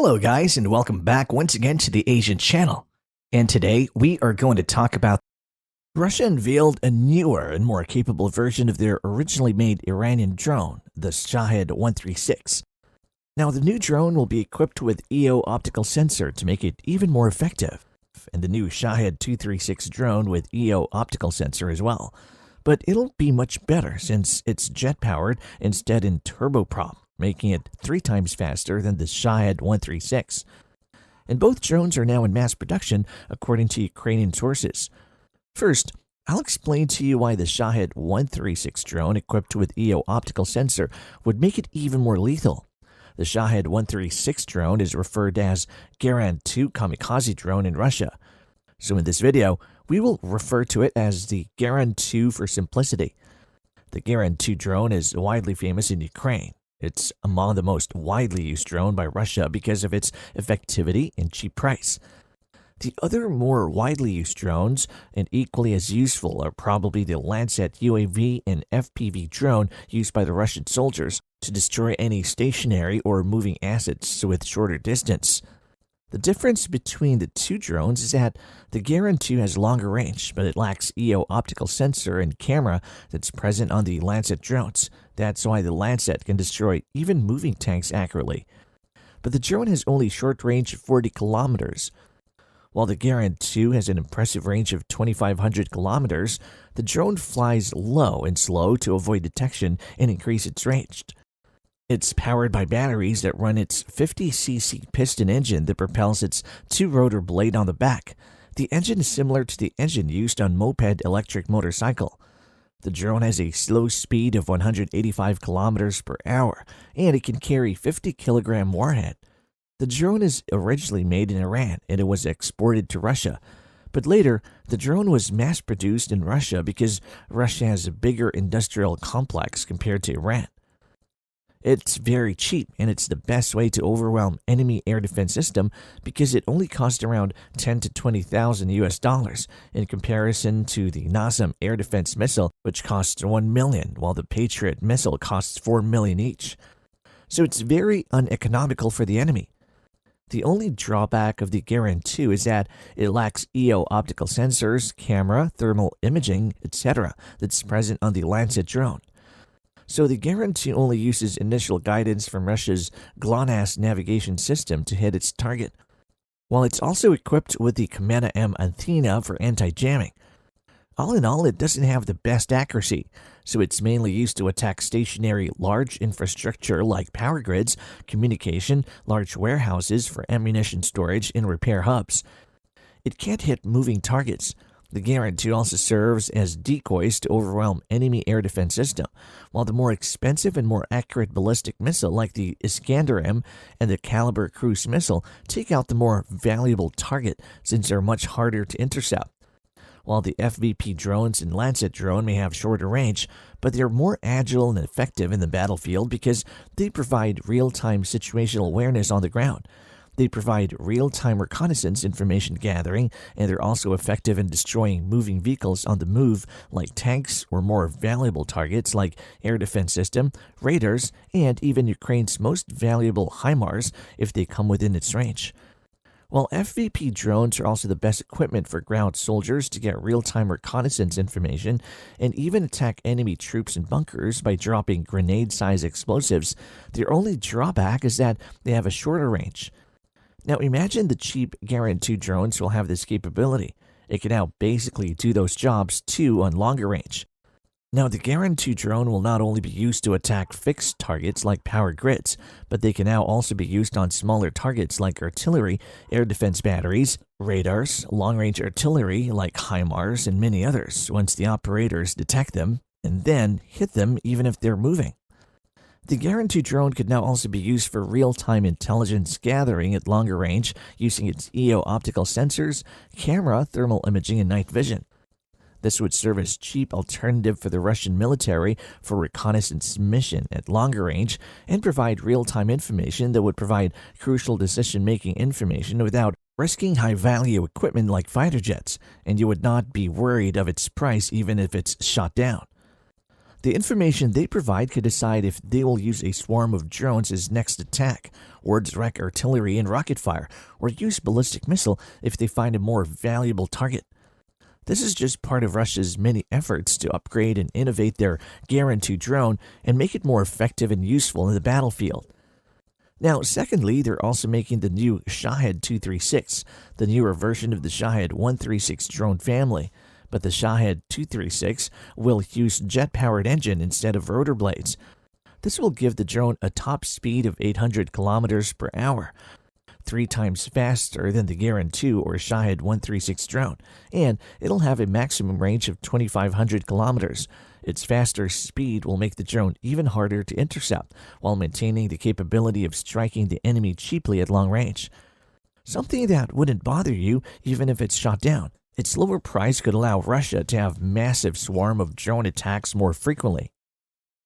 Hello guys, and welcome back once again to the Asian channel. And today we are going to talk about Russia unveiled a newer and more capable version of their originally made Iranian drone, the Shahed 136. Now the new drone will be equipped with EO optical sensor to make it even more effective, and the new Shahed 236 drone with EO optical sensor as well. But it'll be much better since it's jet-powered instead in turboprop, making it 3 times faster than the Shahed 136. And both drones are now in mass production, according to Ukrainian sources. First, I'll explain to you why the Shahed 136 drone equipped with EO optical sensor would make it even more lethal. The Shahed 136 drone is referred as Garand-2 kamikaze drone in Russia. So in this video, we will refer to it as the Garand-2 for simplicity. The Garand-2 drone is widely famous in Ukraine. It's among the most widely used drone by Russia because of its effectivity and cheap price. The other more widely used drones, and equally as useful, are probably the Lancet UAV and FPV drone used by the Russian soldiers to destroy any stationary or moving assets with shorter distance. The difference between the two drones is that the Garand-2 has longer range, but it lacks EO optical sensor and camera that's present on the Lancet drones. That's why the Lancet can destroy even moving tanks accurately. But the drone has only short range of 40 kilometers. While the Garand-2 has an impressive range of 2,500 kilometers, the drone flies low and slow to avoid detection and increase its range. It's powered by batteries that run its 50cc piston engine that propels its 2-rotor blade on the back. The engine is similar to the engine used on moped electric motorcycle. The drone has a slow speed of 185 kilometers per hour, and it can carry 50-kilogram warhead. The drone is originally made in Iran, and it was exported to Russia. But later, the drone was mass-produced in Russia because Russia has a bigger industrial complex compared to Iran. It's very cheap, and it's the best way to overwhelm enemy air defense system because it only costs around $10,000 to $20,000 in comparison to the NASAM air defense missile, which costs $1 million, while the Patriot missile costs $4 million each. So it's very uneconomical for the enemy. The only drawback of the Garand-2 is that it lacks EO optical sensors, camera, thermal imaging, etc. that's present on the Lancet drone. So the Garand-2 only uses initial guidance from Russia's GLONASS navigation system to hit its target, while it's also equipped with the Kamena-M antenna for anti-jamming. All in all, it doesn't have the best accuracy, so it's mainly used to attack stationary large infrastructure like power grids, communication, large warehouses for ammunition storage, and repair hubs. It can't hit moving targets. The Garand-2 also serves as decoys to overwhelm enemy air defense system, while the more expensive and more accurate ballistic missile like the Iskander-M and the Caliber cruise missile take out the more valuable target since they're much harder to intercept. While the FVP drones and Lancet drone may have shorter range, but they're more agile and effective in the battlefield because they provide real-time situational awareness on the ground. They provide real-time reconnaissance information gathering, and they're also effective in destroying moving vehicles on the move like tanks or more valuable targets like air defense system, radars, and even Ukraine's most valuable HIMARS if they come within its range. While FVP drones are also the best equipment for ground soldiers to get real-time reconnaissance information and even attack enemy troops and bunkers by dropping grenade-sized explosives, their only drawback is that they have a shorter range. Now imagine the cheap Garand-2 drones will have this capability. It can now basically do those jobs too on longer range. Now the Garand-2 drone will not only be used to attack fixed targets like power grids, but they can now also be used on smaller targets like artillery, air defense batteries, radars, long-range artillery like HIMARS, and many others once the operators detect them and then hit them even if they're moving. The Garand-2 drone could now also be used for real-time intelligence gathering at longer range using its EO optical sensors, camera, thermal imaging, and night vision. This would serve as cheap alternative for the Russian military for reconnaissance mission at longer range and provide real-time information that would provide crucial decision-making information without risking high-value equipment like fighter jets, and you would not be worried of its price even if it's shot down. The information they provide could decide if they will use a swarm of drones as next attack, or direct artillery and rocket fire, or use ballistic missile if they find a more valuable target. This is just part of Russia's many efforts to upgrade and innovate their Garand 2 drone and make it more effective and useful in the battlefield. Now, secondly, they're also making the new Shahed 236, the newer version of the Shahed 136 drone family. But the Shahed 236 will use jet-powered engine instead of rotor blades. This will give the drone a top speed of 800 kilometers per hour, 3 times faster than the Garand 2 or Shahed 136 drone, and it'll have a maximum range of 2,500 kilometers. Its faster speed will make the drone even harder to intercept, while maintaining the capability of striking the enemy cheaply at long range. Something that wouldn't bother you even if it's shot down. Its lower price could allow Russia to have massive swarm of drone attacks more frequently.